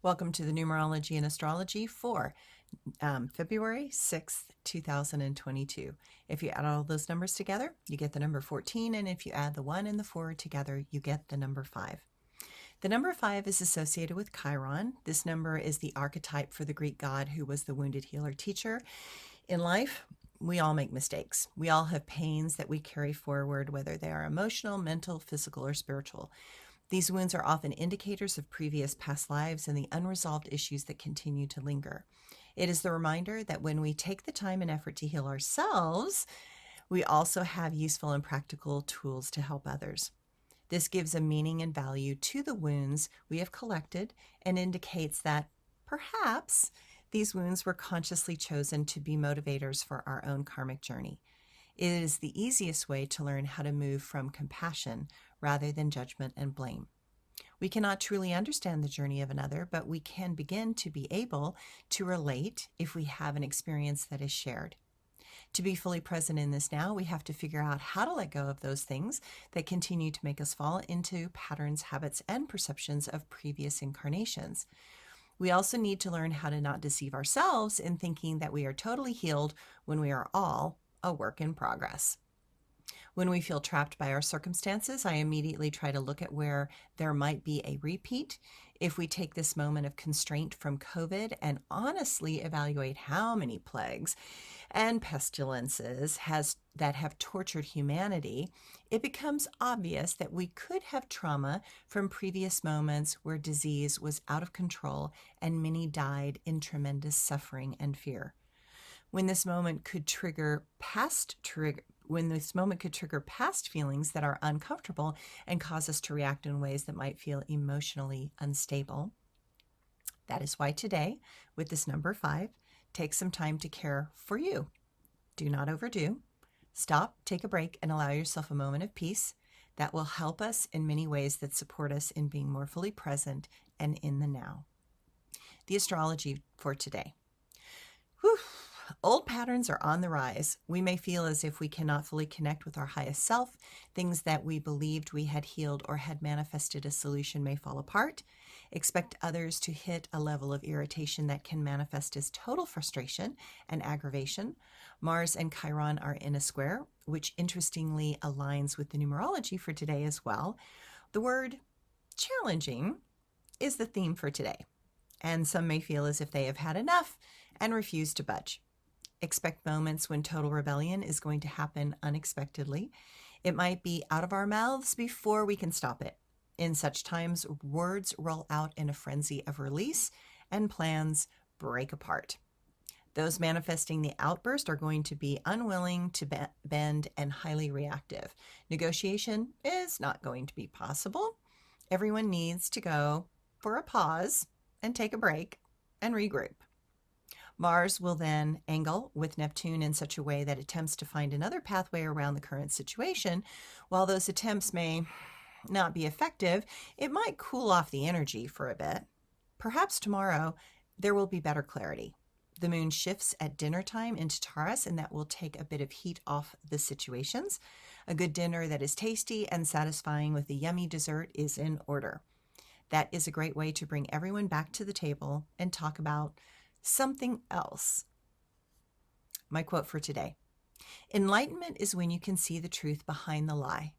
Welcome to the Numerology and Astrology for February 6th, 2022. If you add all those numbers together, you get the number 14, and if you add the 1 and the 4 together, you get the number 5. The number 5 is associated with Chiron. This number is the archetype for the Greek god who was the wounded healer teacher. In life, we all make mistakes. We all have pains that we carry forward, whether they are emotional, mental, physical, or spiritual. These wounds are often indicators of previous past lives and the unresolved issues that continue to linger. It is the reminder that when we take the time and effort to heal ourselves, we also have useful and practical tools to help others. This gives a meaning and value to the wounds we have collected and indicates that perhaps these wounds were consciously chosen to be motivators for our own karmic journey. It is the easiest way to learn how to move from compassion rather than judgment and blame. We cannot truly understand the journey of another, but we can begin to be able to relate if we have an experience that is shared. To be fully present in this now, we have to figure out how to let go of those things that continue to make us fall into patterns, habits, and perceptions of previous incarnations. We also need to learn how to not deceive ourselves in thinking that we are totally healed when we are all a work in progress. When we feel trapped by our circumstances, I immediately try to look at where there might be a repeat. If we take this moment of constraint from COVID and honestly evaluate how many plagues and pestilences that have tortured humanity, it becomes obvious that we could have trauma from previous moments where disease was out of control and many died in tremendous suffering and fear. When this moment could trigger past feelings that are uncomfortable and cause us to react in ways that might feel emotionally unstable. That is why today, with this number 5, take some time to care for you. Do not overdo. Stop, take a break, and allow yourself a moment of peace. That will help us in many ways that support us in being more fully present and in the now. The astrology for today. Whew. Old patterns are on the rise. We may feel as if we cannot fully connect with our highest self. Things that we believed we had healed or had manifested a solution may fall apart. Expect others to hit a level of irritation that can manifest as total frustration and aggravation. Mars and Chiron are in a square, which interestingly aligns with the numerology for today as well. The word challenging is the theme for today, and some may feel as if they have had enough and refuse to budge. Expect moments when total rebellion is going to happen unexpectedly. It might be out of our mouths before we can stop it. In such times, words roll out in a frenzy of release and plans break apart. Those manifesting the outburst are going to be unwilling to bend and highly reactive. Negotiation is not going to be possible. Everyone needs to go for a pause and take a break and regroup. Mars will then angle with Neptune in such a way that attempts to find another pathway around the current situation. While those attempts may not be effective, it might cool off the energy for a bit. Perhaps tomorrow there will be better clarity. The moon shifts at dinner time into Taurus, and that will take a bit of heat off the situations. A good dinner that is tasty and satisfying with a yummy dessert is in order. That is a great way to bring everyone back to the table and talk about something else. My quote for today: enlightenment is when you can see the truth behind the lie.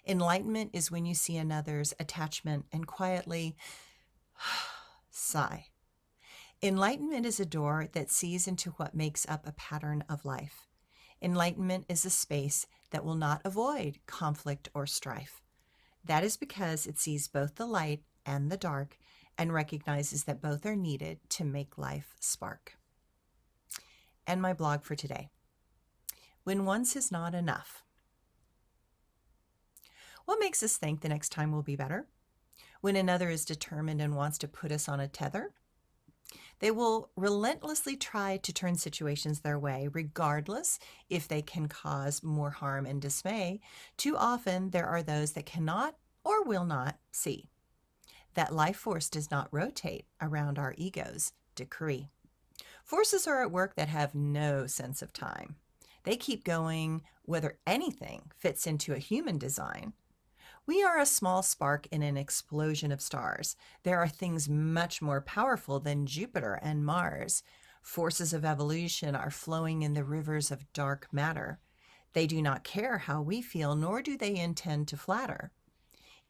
Enlightenment is when you see another's attachment and quietly sigh. Enlightenment is a door that sees into what makes up a pattern of life. Enlightenment is a space that will not avoid conflict or strife. That is because it sees both the light and the dark and recognizes that both are needed to make life spark. And my blog for today: when once is not enough. What makes us think the next time will be better? When another is determined and wants to put us on a tether, they will relentlessly try to turn situations their way, regardless if they can cause more harm and dismay. Too often there are those that cannot or will not see that life force does not rotate around our ego's decree. Forces are at work that have no sense of time. They keep going whether anything fits into a human design. We are a small spark in an explosion of stars. There are things much more powerful than Jupiter and Mars. Forces of evolution are flowing in the rivers of dark matter. They do not care how we feel, nor do they intend to flatter.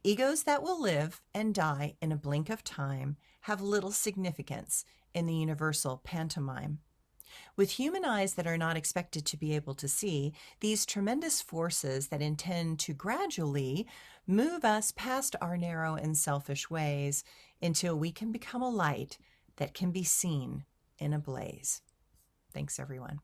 Egos that will live and die in a blink of time have little significance in the universal pantomime. With human eyes that are not expected to be able to see, these tremendous forces that intend to gradually move us past our narrow and selfish ways until we can become a light that can be seen in a blaze. Thanks, everyone.